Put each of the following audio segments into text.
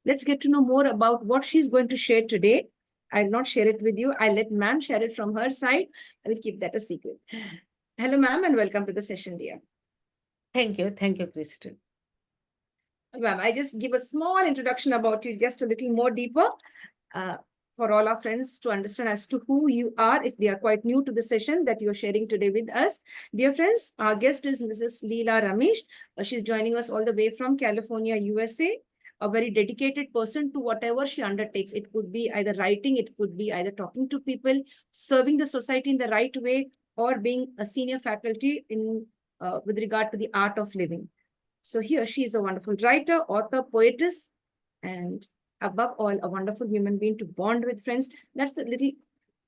Let's get to know more about what she's going to share today. I'll not share it with you. I'll let ma'am share it from her side. I will keep that a secret. Hello, ma'am, and welcome to the session, dear. Thank you, Crystal. Ma'am, I just give a small introduction about you, just a little more deeper. Uh, for all our friends to understand as to who you are, if they are quite new to the session that you're sharing today with us. Dear friends, our guest is Mrs. Leela Ramesh. She's joining us all the way from California, USA. A very dedicated person to whatever she undertakes. It could be either writing, it could be either talking to people, serving the society in the right way, or being a senior faculty in with regard to the art of living. So here she is a wonderful writer, author, poetess, and above all, a wonderful human being to bond with friends. That's the little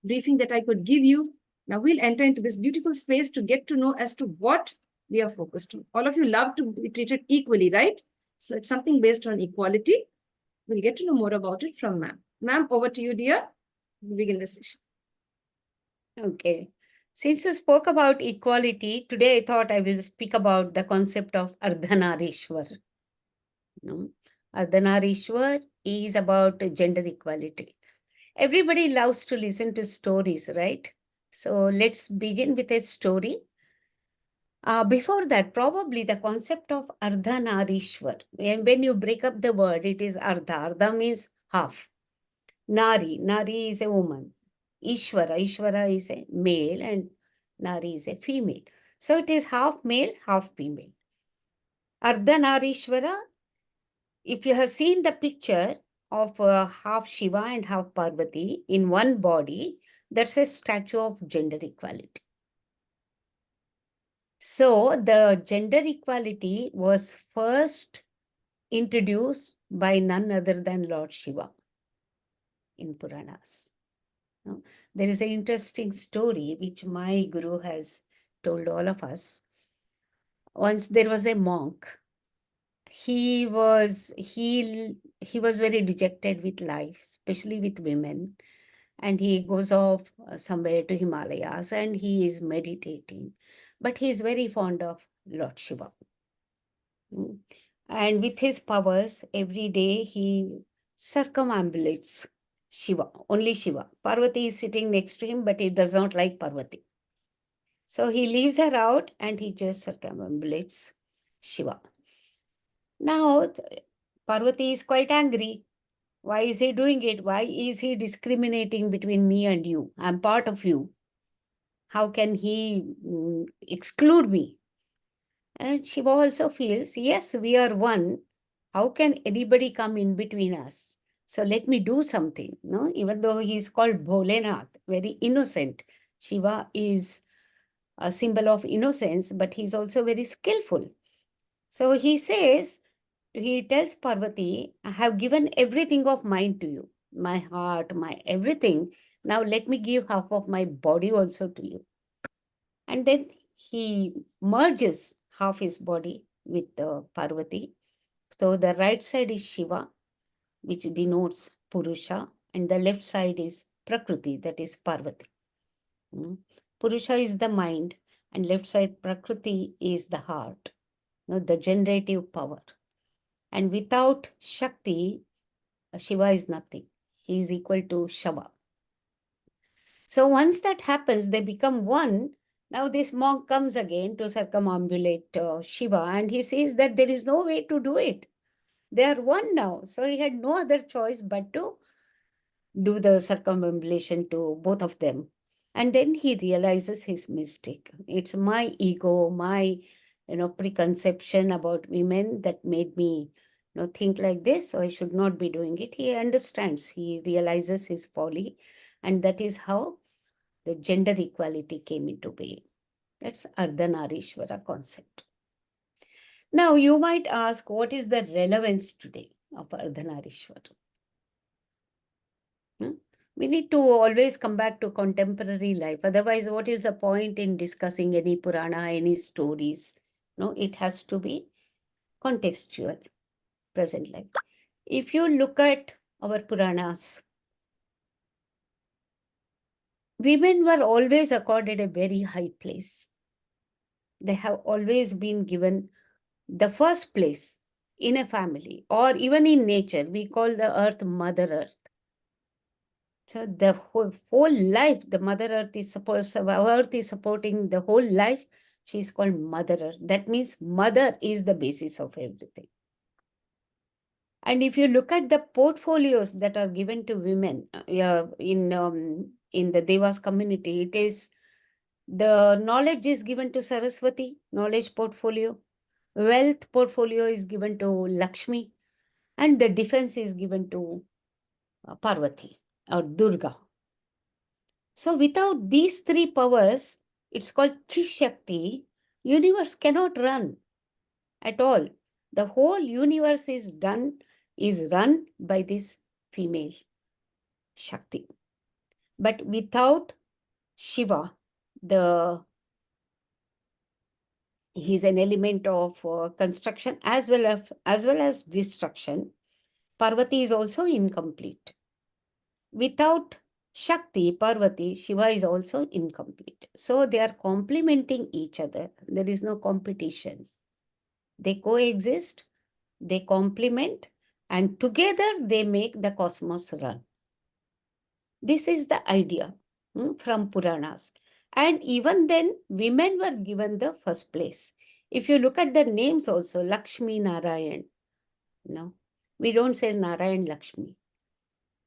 briefing that I could give you. Now we'll enter into this beautiful space to get to know as to what we are focused on. All of you love to be treated equally, right? So it's something based on equality. We'll get to know more about it from ma'am. Ma'am, over to you, dear. We'll begin the session. Okay. Since you spoke about equality, today I thought I will speak about the concept of Ardhanarishwar. Ardhanarishwar is about gender equality. Everybody loves to listen to stories, right? So let's begin with a story. Before that, probably the concept of Ardhanarishwar. And when you break up the word, it is Ardha. Ardha means half. Nari is a woman. Ishvara is a male and Nari is a female. So it is half male, half female. Ardhanarishwara, if you have seen the picture of half Shiva and half Parvati in one body, that's a statue of gender equality. So the gender equality was first introduced by none other than Lord Shiva in Puranas. There is an interesting story which my guru has told all of us. Once there was a monk. He was very dejected with life, especially with women, and he goes off somewhere to Himalayas and he is meditating, but he is very fond of Lord Shiva. And with his powers, every day he circumambulates Shiva, only Shiva. Parvati is sitting next to him, but he does not like Parvati. So he leaves her out and he just circumambulates Shiva. Now, Parvati is quite angry. Why is he doing it? Why is he discriminating between me and you? I'm part of you. How can he exclude me? And Shiva also feels, yes, we are one. How can anybody come in between us? So let me do something. No, even though he is called Bholenath, very innocent. Shiva is a symbol of innocence, but he's also very skillful. So he tells Parvati, I have given everything of mine to you, my heart, my everything. Now let me give half of my body also to you. And then he merges half his body with Parvati. So the right side is Shiva, which denotes Purusha, and the left side is Prakriti, that is Parvati. Purusha is the mind, and left side Prakriti is the heart, the generative power. And without Shakti, Shiva is nothing. He is equal to Shava. So once that happens, they become one. Now this monk comes again to circumambulate Shiva, and he says that there is no way to do it. They are one now. So he had no other choice but to do the circumambulation to both of them. And then he realizes his mistake. It's my ego, my preconception about women that made me think like this. So I should not be doing it. He understands. He realizes his folly, and that is how the gender equality came into being. That's Ardhanarishwara concept. Now you might ask, what is the relevance today of Ardhanarishwara? We need to always come back to contemporary life. Otherwise, what is the point in discussing any Purana, any stories? No, it has to be contextual, present life. If you look at our Puranas, women were always accorded a very high place. They have always been given the first place in a family or even in nature, we call the earth Mother Earth. So the whole life, the Mother Earth is supposed, our Earth is supporting the whole life. She is called Mother Earth. That means Mother is the basis of everything. And if you look at the portfolios that are given to women in the Devas community, it is the knowledge is given to Saraswati, knowledge portfolio, wealth portfolio is given to Lakshmi, and the defense is given to Parvati or Durga. So without these three powers, it's called Chi Shakti, universe cannot run at all. The whole universe is run by this female Shakti. But without Shiva, he's an element of construction as well as destruction. Parvati is also incomplete. Without Shakti, Parvati, Shiva is also incomplete. So they are complementing each other. There is no competition. They coexist, they complement, and together they make the cosmos run. This is the idea from Puranas. And even then, women were given the first place. If you look at the names also, Lakshmi Narayan, we don't say Narayan Lakshmi.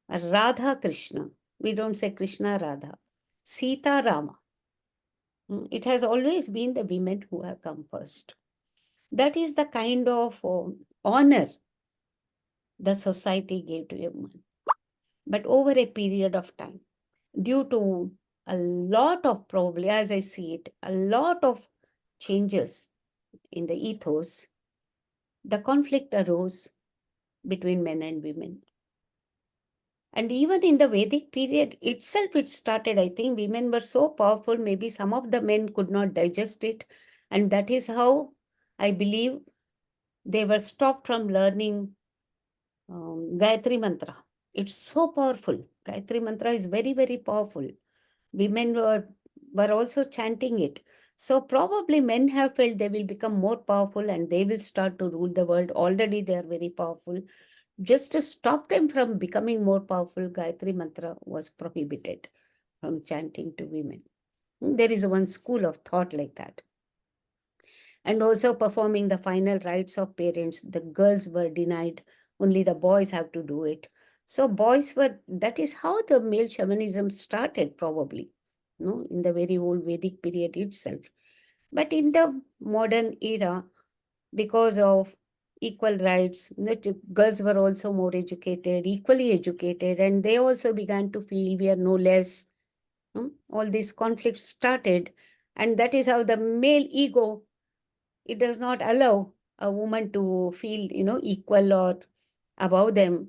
Radha Krishna, we don't say Krishna Radha. Sita Rama. It has always been the women who have come first. That is the kind of honor the society gave to a woman. But over a period of time, due to a lot of, probably as I see it, a lot of changes in the ethos, the conflict arose between men and women. And even in the Vedic period itself, it started, I think women were so powerful, maybe some of the men could not digest it. And that is how I believe they were stopped from learning Gayatri Mantra. It's so powerful. Gayatri Mantra is very, very powerful. Women were also chanting it. So probably men have felt they will become more powerful and they will start to rule the world. Already they are very powerful. Just to stop them from becoming more powerful, Gayatri Mantra was prohibited from chanting to women. There is one school of thought like that. And also performing the final rites of parents, the girls were denied, only the boys have to do it. So that is how the male shamanism started probably, in the very old Vedic period itself. But in the modern era, because of equal rights, girls were also more educated, equally educated, and they also began to feel we are no less. All these conflicts started, and that is how the male ego, it does not allow a woman to feel, equal or above them.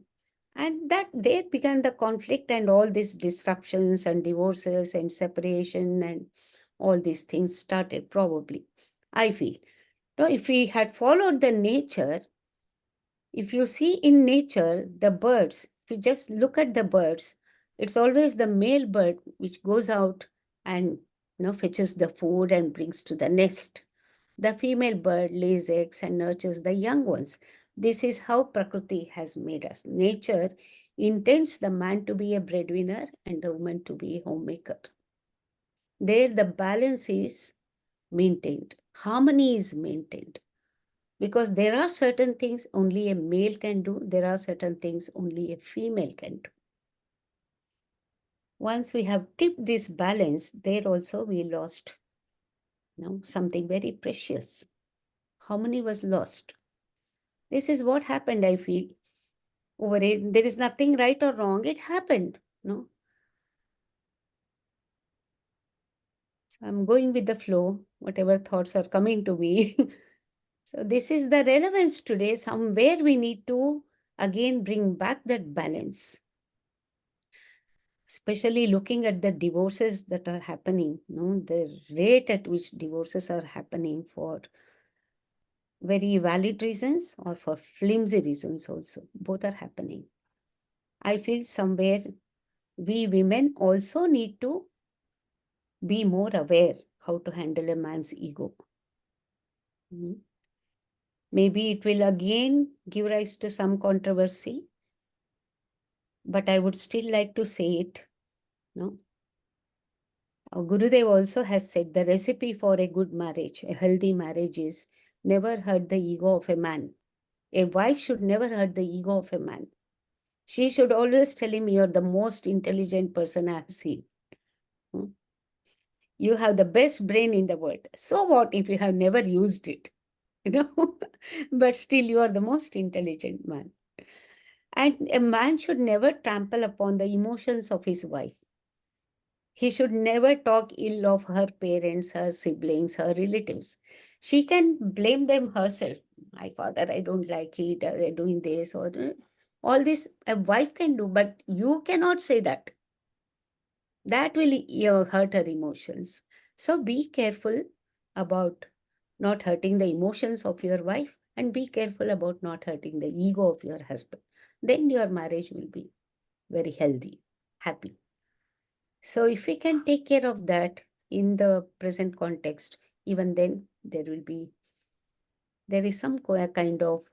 And that there began the conflict and all these disruptions and divorces and separation and all these things started probably, I feel. If we had followed the nature, if you see in nature, the birds, if you just look at the birds, it's always the male bird which goes out and fetches the food and brings to the nest. The female bird lays eggs and nurtures the young ones. This is how Prakriti has made us. Nature intends the man to be a breadwinner and the woman to be a homemaker. There, the balance is maintained, harmony is maintained. Because there are certain things only a male can do, there are certain things only a female can do. Once we have tipped this balance, there also we lost something very precious. Harmony was lost. This is what happened, I feel. Over it, there is nothing right or wrong. It happened. So I'm going with the flow, whatever thoughts are coming to me. So this is the relevance today. Somewhere we need to again bring back that balance. Especially looking at the divorces that are happening, the rate at which divorces are happening for very valid reasons or for flimsy reasons also. Both are happening. I feel somewhere we women also need to be more aware how to handle a man's ego. Maybe it will again give rise to some controversy, but I would still like to say it. No? Gurudev also has said the recipe for a good marriage, a healthy marriage, is never hurt the ego of a man. A wife should never hurt the ego of a man. She should always tell him, "You're the most intelligent person I have seen. Hmm? You have the best brain in the world. So what if you have never used it? You know, but still you are the most intelligent man." And a man should never trample upon the emotions of his wife. He should never talk ill of her parents, her siblings, her relatives. She can blame them herself. My father, I don't like it, they're doing this or all this. A wife can do, but you cannot say that. That will hurt her emotions. So be careful about not hurting the emotions of your wife, and be careful about not hurting the ego of your husband. Then your marriage will be very healthy, happy. So if we can take care of that in the present context, even then there is some kind of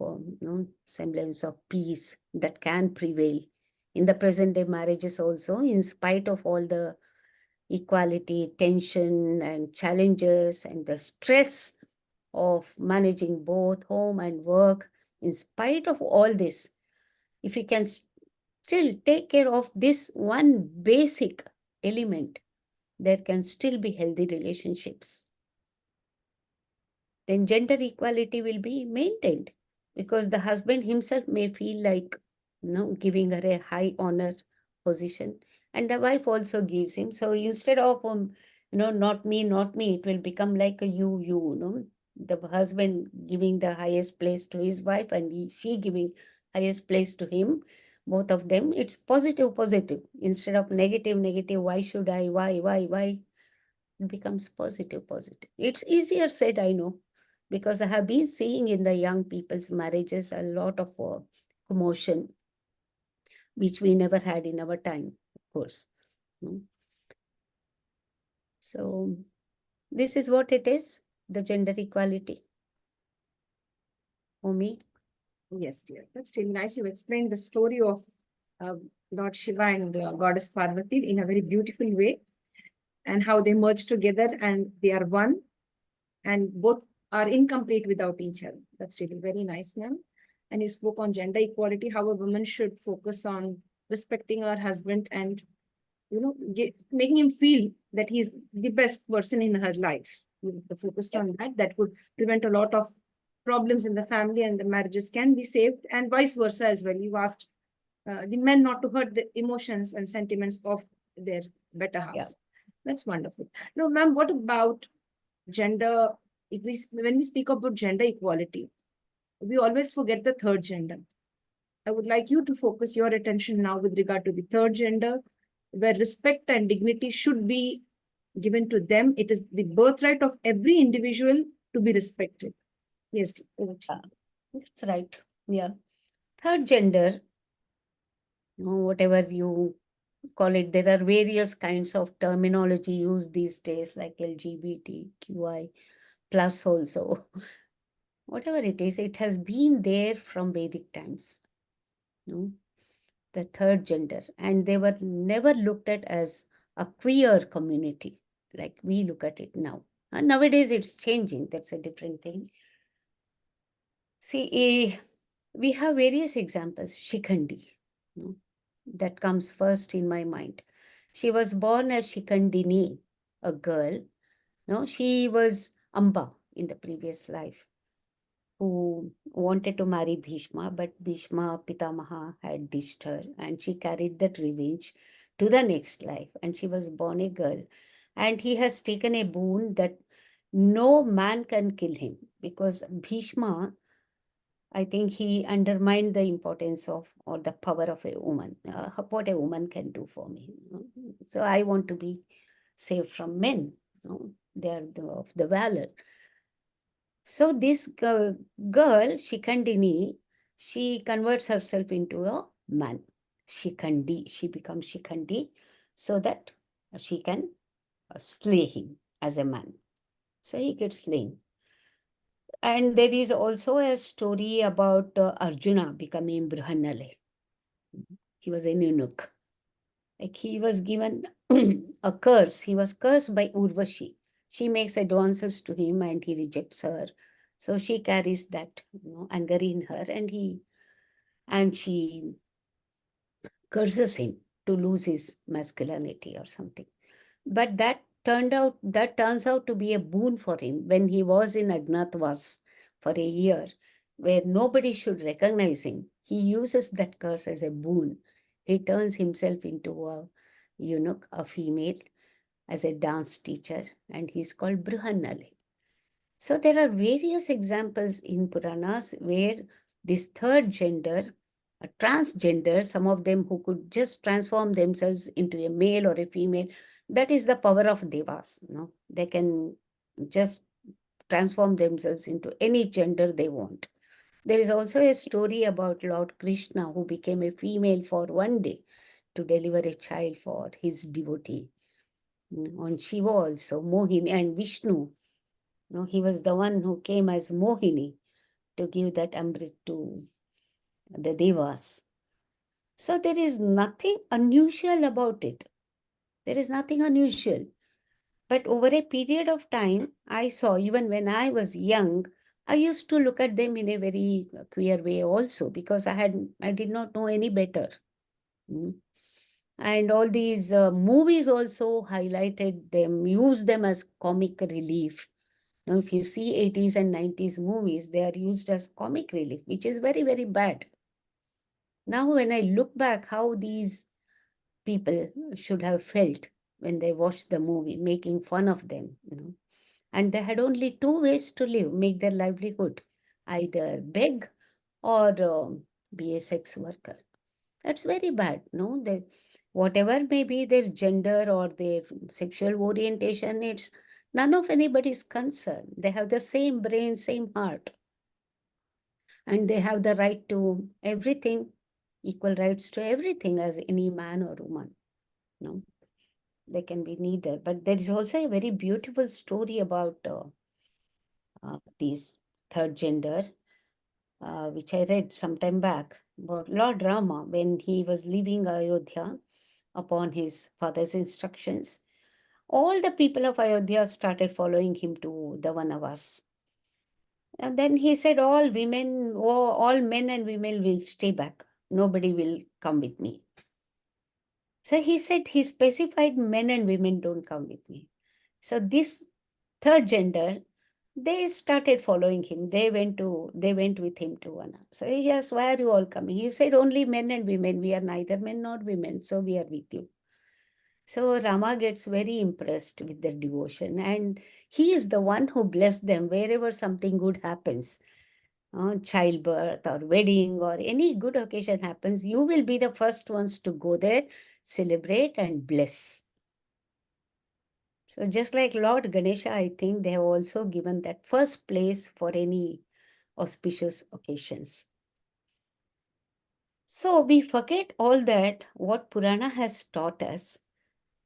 semblance of peace that can prevail in the present day marriages also, in spite of all the equality, tension, and challenges, and the stress of managing both home and work. In spite of all this, if we can still take care of this one basic element, there can still be healthy relationships. Then gender equality will be maintained, because the husband himself may feel like giving her a high honor position, and the wife also gives him. So instead of not me, not me, it will become like a you, the husband giving the highest place to his wife, and she giving highest place to him. Both of them, it's positive, positive, instead of negative, negative. Why should I? Why? It becomes positive, positive. It's easier said, I know, because I have been seeing in the young people's marriages a lot of commotion, which we never had in our time, of course. Mm. So this is what it is, the gender equality for me. Yes, dear. That's really nice. You explained the story of uh, Lord Shiva and Goddess Parvati in a very beautiful way, and how they merge together and they are one, and both are incomplete without each other. That's really very nice, ma'am. And you spoke on gender equality, how a woman should focus on respecting her husband and making him feel that he's the best person in her life. The focused Yeah. on that, that could prevent a lot of problems in the family, and the marriages can be saved, and vice versa as well. You asked the men not to hurt the emotions and sentiments of their better Yeah. halves. That's wonderful. Now, ma'am, what about gender? If when we speak about gender equality, we always forget the third gender. I would like you to focus your attention now with regard to the third gender, where respect and dignity should be given to them. It is the birthright of every individual to be respected. Yes, over to you. That's right. Yeah. Third gender, whatever you call it, there are various kinds of terminology used these days, like LGBTQI plus also. Whatever it is, it has been there from Vedic times. No? The third gender, and they were never looked at as a queer community like we look at it now. And nowadays it's changing, that's a different thing. See, we have various examples. Shikhandi, no? That comes first in my mind. She was born as Shikhandini, a girl. No, she was Amba in the previous life, who wanted to marry Bhishma, but Bhishma Pitamaha had ditched her, and she carried that revenge to the next life, and she was born a girl. And he has taken a boon that no man can kill him, because Bhishma, I think he undermined the importance of or the power of a woman, what a woman can do for me. So I want to be saved from men. They are of the valor. So this girl, Shikhandini, she converts herself into a man. Shikhandi, she becomes Shikhandi so that she can slay him as a man. So he gets slain. And there is also a story about Arjuna becoming Brahmanale. He was an eunuch. Like he was given a curse. He was cursed by Urvashi. She makes advances to him and he rejects her. So she carries that, anger in her, and she curses him to lose his masculinity or something. But that turns out to be a boon for him when he was in Agnatwas for a year, where nobody should recognize him. He uses that curse as a boon. He turns himself into a eunuch, a female, as a dance teacher, and he's called Brihannale. So there are various examples in Puranas where this third gender, a transgender, some of them who could just transform themselves into a male or a female, that is the power of devas. They can just transform themselves into any gender they want. There is also a story about Lord Krishna who became a female for one day to deliver a child for his devotee. On Shiva also, Mohini and Vishnu. He was the one who came as Mohini to give that Amrit to the Devas. So there is nothing unusual about it. There is nothing unusual. But over a period of time, I saw, even when I was young, I used to look at them in a very queer way also because I did not know any better. Mm. And all these movies also highlighted them, used them as comic relief. Now, if you see 80s and 90s movies, they are used as comic relief, which is very, very bad. Now, when I look back, how these people should have felt when they watched the movie, making fun of them. And they had only two ways to live, make their livelihood, either beg or be a sex worker. That's very bad, no? Whatever may be their gender or their sexual orientation, it's none of anybody's concern. They have the same brain, same heart, and they have the right to everything, equal rights to everything as any man or woman. No, they can be neither. But there is also a very beautiful story about these third gender, which I read some time back about Lord Rama when he was leaving Ayodhya upon his father's instructions. All the people of Ayodhya started following him to the Vanavas. And then he said, all men and women will stay back. Nobody will come with me. So he said he specified men and women don't come with me. So this third gender, they started following him. They went with him to Vana. So he asked, why are you all coming? He said, only men and women. We are neither men nor women. So we are with you. So Rama gets very impressed with their devotion, and he is the one who blessed them wherever something good happens, childbirth or wedding or any good occasion happens. You will be the first ones to go there, celebrate and bless. So just like Lord Ganesha, I think they have also given that first place for any auspicious occasions. So we forget all that, what Purana has taught us,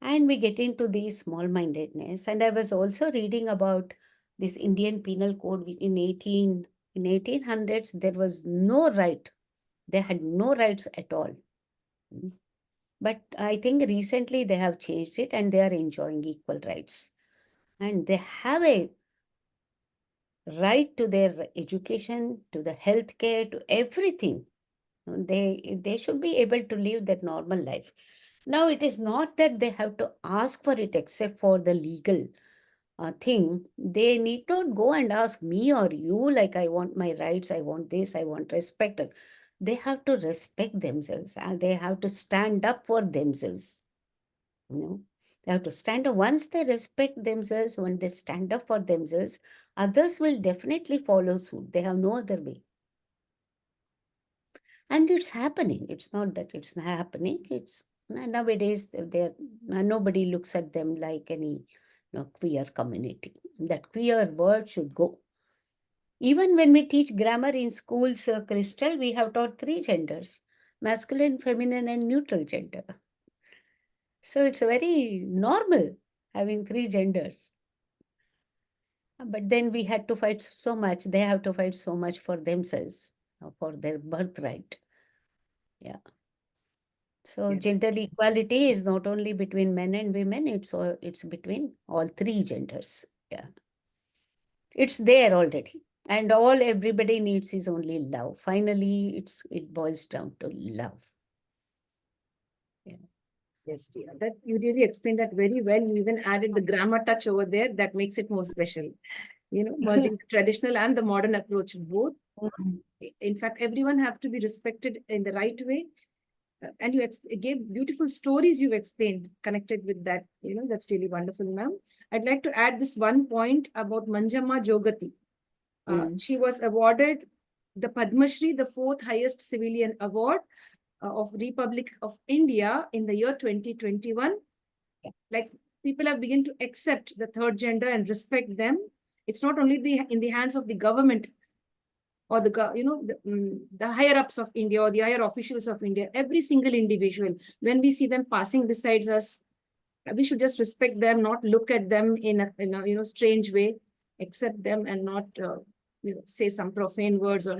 and we get into the small-mindedness. And I was also reading about this Indian Penal Code in 1800s, there was no right. They had no rights at all. But I think recently they have changed it and they are enjoying equal rights. And they have a right to their education, to the health care, to everything. They should be able to live that normal life. Now, it is not that they have to ask for it except for the legal thing. They need not go and ask me or you, like, I want my rights, I want this, I want respect. They have to respect themselves and they have to stand up for themselves. They have to stand up. Once they respect themselves, when they stand up for themselves, others will definitely follow suit. They have no other way. And it's happening. It's not that it's not happening. It's nowadays nobody looks at them like any queer community. That queer word should go. Even when we teach grammar in schools, Crystal, we have taught three genders: masculine, feminine, and neutral gender. So it's very normal having three genders. But then we had to fight so much. They have to fight so much for themselves, for their birthright. Yeah. So Yes. gender equality is not only between men and women, it's between all three genders. Yeah. It's there already. And all everybody needs is only love. Finally, it boils down to love. Yeah. Yes, dear. That you really explained that very well. You even added the grammar touch over there that makes it more special. Merging the traditional and the modern approach both. Mhm. In fact, everyone have to be respected in the right way. And you gave beautiful stories you've explained connected with that. That's really wonderful, ma'am. I'd like to add this one point about Manjamma Jogati. Mm. She was awarded the Padma Shri, the fourth highest civilian award of Republic of India in the year 2021. Yeah. Like, people have begun to accept the third gender and respect them. It's not only in the hands of the government or the higher ups of India or the higher officials of India. Every single individual, when we see them passing besides us, we should just respect them, not look at them in a strange way, accept them and not say some profane words or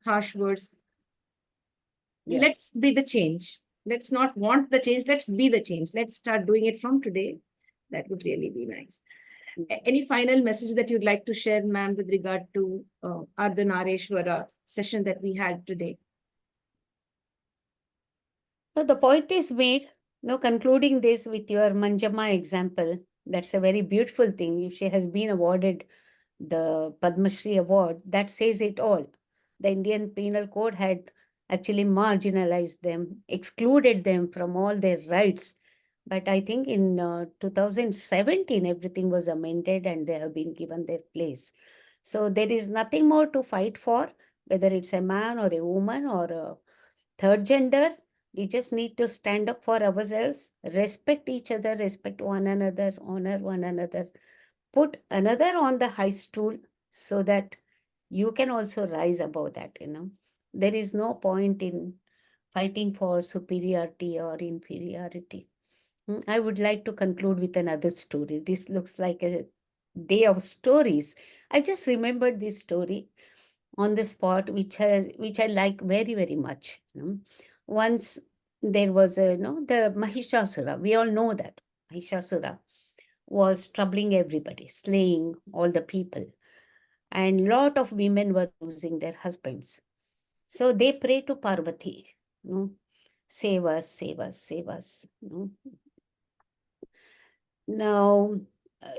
harsh words. Yeah. Let's be the change. Let's not want the change. Let's be the change. Let's start doing it from today. That would really be nice. Any final message that you'd like to share, ma'am, with regard to Ardhanareshwara session that we had today? So the point is made. Now, concluding this with your Manjama example, that's a very beautiful thing. If she has been awarded the Padma Shri award, that says it all. The Indian Penal Code had actually marginalized them, excluded them from all their rights. But I think in 2017, everything was amended and they have been given their place. So there is nothing more to fight for, whether it's a man or a woman or a third gender. We just need to stand up for ourselves, respect each other, respect one another, honor one another, put another on the high stool so that you can also rise above that. There is no point in fighting for superiority or inferiority. I would like to conclude with another story. This looks like a day of stories. I just remembered this story on the spot, which I like very, very much. Once there was the Mahishasura. We all know that Mahishasura was troubling everybody, slaying all the people, and lot of women were losing their husbands. So they pray to Parvati, you know, save us, save us, save us. Now,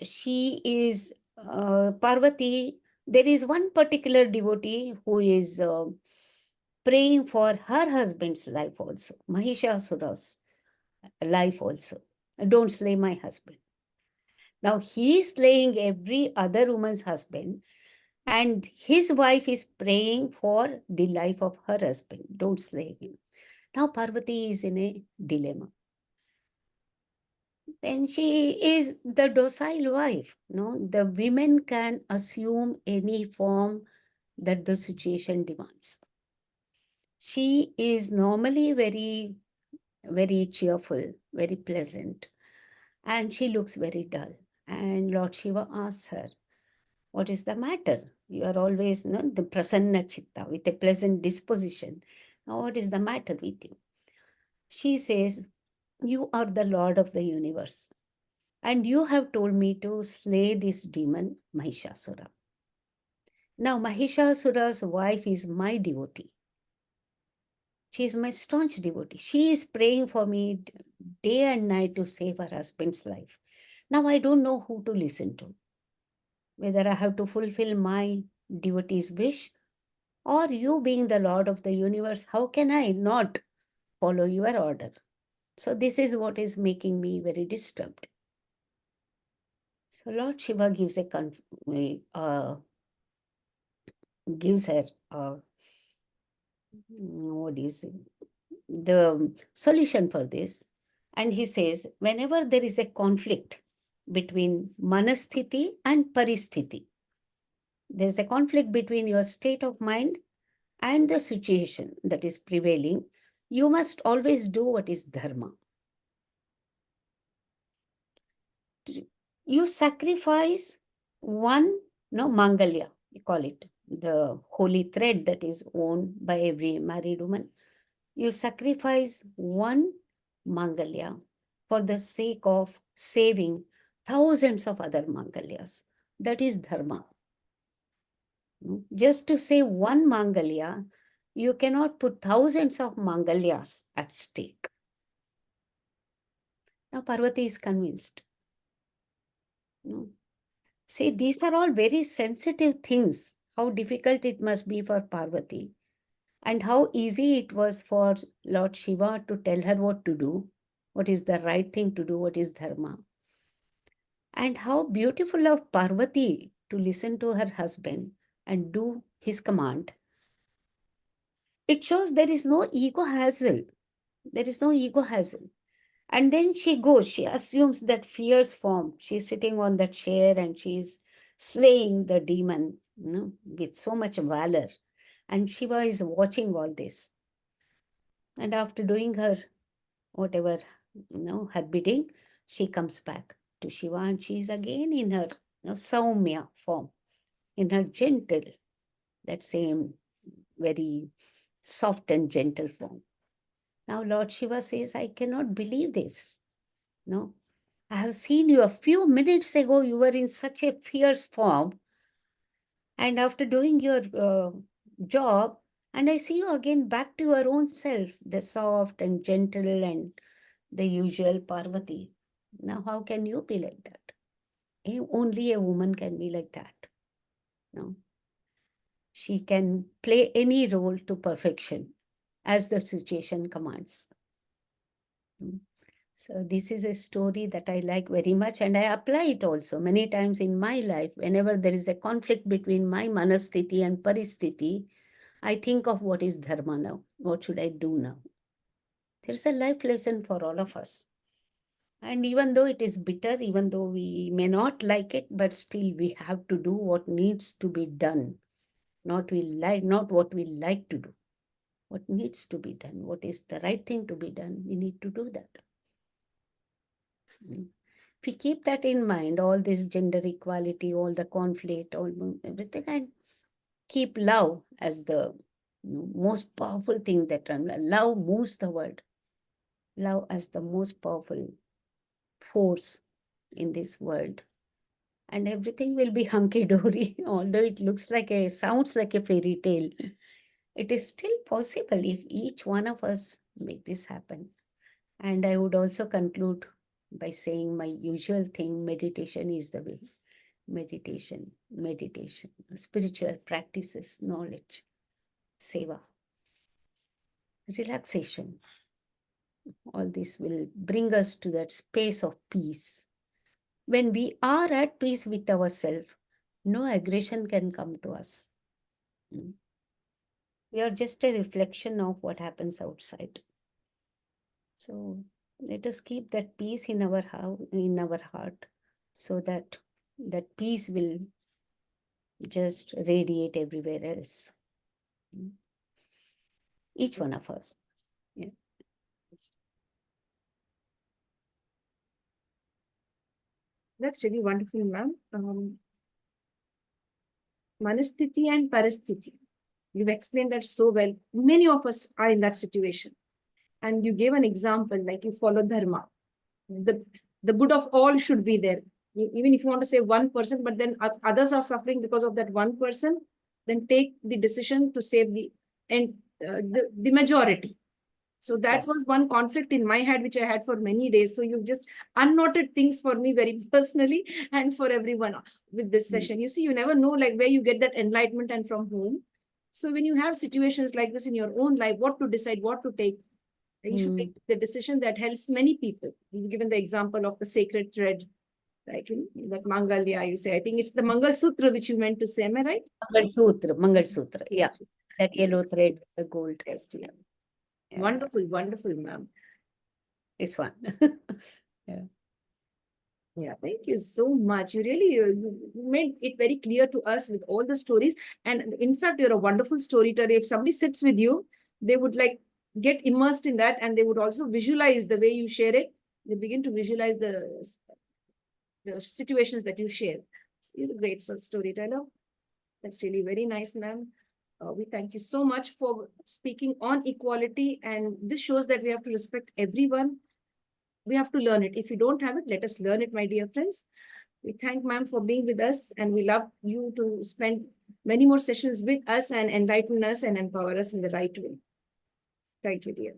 she is Parvati. There is one particular devotee who is praying for her husband's life also, Mahishasura's life also. Don't slay my husband. Now, he is slaying every other woman's husband, and his wife is praying for the life of her husband. Don't slay him. Now, Parvati is in a dilemma. Then she is the docile wife. No, the women can assume any form that the situation demands. She is normally very, very cheerful, very pleasant, and she looks very dull. And Lord Shiva asks her, "What is the matter? You are always the prasanna chitta with a pleasant disposition. Now, what is the matter with you?" She says, "You are the Lord of the universe. And you have told me to slay this demon, Mahishasura. Now, Mahishasura's wife is my devotee. She is my staunch devotee. She is praying for me day and night to save her husband's life. Now, I don't know who to listen to. Whether I have to fulfill my devotee's wish or you being the Lord of the universe, how can I not follow your order?" So, this is what is making me very disturbed. So, Lord Shiva gives her what do you say, the solution for this. And he says, whenever there is a conflict between manasthiti and paristhiti, there's a conflict between your state of mind and the situation that is prevailing, you must always do what is dharma. You sacrifice one, no, Mangalya, we call it, the holy thread that is worn by every married woman. You sacrifice one Mangalya for the sake of saving thousands of other Mangalyas. That is dharma. Just to save one Mangalya, you cannot put thousands of Mangalyas at stake. Now Parvati is convinced. See, these are all very sensitive things. How difficult it must be for Parvati, and how easy it was for Lord Shiva to tell her what to do, what is the right thing to do, what is dharma. And how beautiful of Parvati to listen to her husband and do his command. It shows there is no ego hassle. There is no ego hassle. And then she goes, she assumes that fierce form. She's sitting on that chair and she's slaying the demon, with so much valor. And Shiva is watching all this. And after doing her whatever, her bidding, she comes back to Shiva and she's again in her Saumya form, in her gentle, that same very soft and gentle form. Now Lord Shiva says, I cannot believe this. No, I have seen you a few minutes ago, you were in such a fierce form. And after doing your job, and I see you again back to your own self, the soft and gentle and the usual Parvati. Now, how can you be like that? Only a woman can be like that. No, she can play any role to perfection as the situation commands. So this is a story that I like very much, and I apply it also many times in my life. Whenever there is a conflict between my manasthiti and paristhiti, I think of what is dharma now. What should I do now? There's a life lesson for all of us. And even though it is bitter, even though we may not like it, but still we have to do what needs to be done. Not what we like to do. What needs to be done, what is the right thing to be done, we need to do that. If we keep that in mind, all this gender equality, all the conflict, all everything, and keep love as the most powerful thing that love moves the world. Love as the most powerful force in this world. And everything will be hunky-dory, although it sounds like a fairy tale. It is still possible if each one of us make this happen. And I would also conclude by saying my usual thing, meditation is the way. Meditation, spiritual practices, knowledge, seva, relaxation. All this will bring us to that space of peace. When we are at peace with ourselves, no aggression can come to us. We are just a reflection of what happens outside. So let us keep that peace in our heart, so that peace will just radiate everywhere else. Each one of us. Yeah. That's really wonderful, ma'am. Manasthiti and Parasthiti. You've explained that so well. Many of us are in that situation. And you gave an example, like you follow dharma. The good of all should be there. Even if you want to say 1%, but then others are suffering because of that 1%, then take the decision to save the majority. So that Yes. was one conflict in my head, which I had for many days. So you've just unnoted things for me very personally and for everyone with this session. You see, you never know like where you get that enlightenment and from whom. So when you have situations like this in your own life, what to decide, what to take, you should take the decision that helps many people. You've given the example of the sacred thread, like that Mangalya, you say. I think it's the Mangal Sutra which you meant to say, am I right? Mangal Sutra. Yeah. That yellow thread, the gold. Yes, yeah. Wonderful, wonderful, ma'am. This one. Yeah. Yeah, thank you so much. You really you made it very clear to us with all the stories. And in fact, you're a wonderful storyteller. If somebody sits with you, they would like get immersed in that, and they would also visualize the way you share it. They begin to visualize the situations that you share. You're a great storyteller. That's really very nice, ma'am. We thank you so much for speaking on equality, and this shows that we have to respect everyone. We have to learn it. If you don't have it, let us learn it, my dear friends. We thank ma'am for being with us, and we love you to spend many more sessions with us and enlighten us and empower us in the right way. Thank you, dear.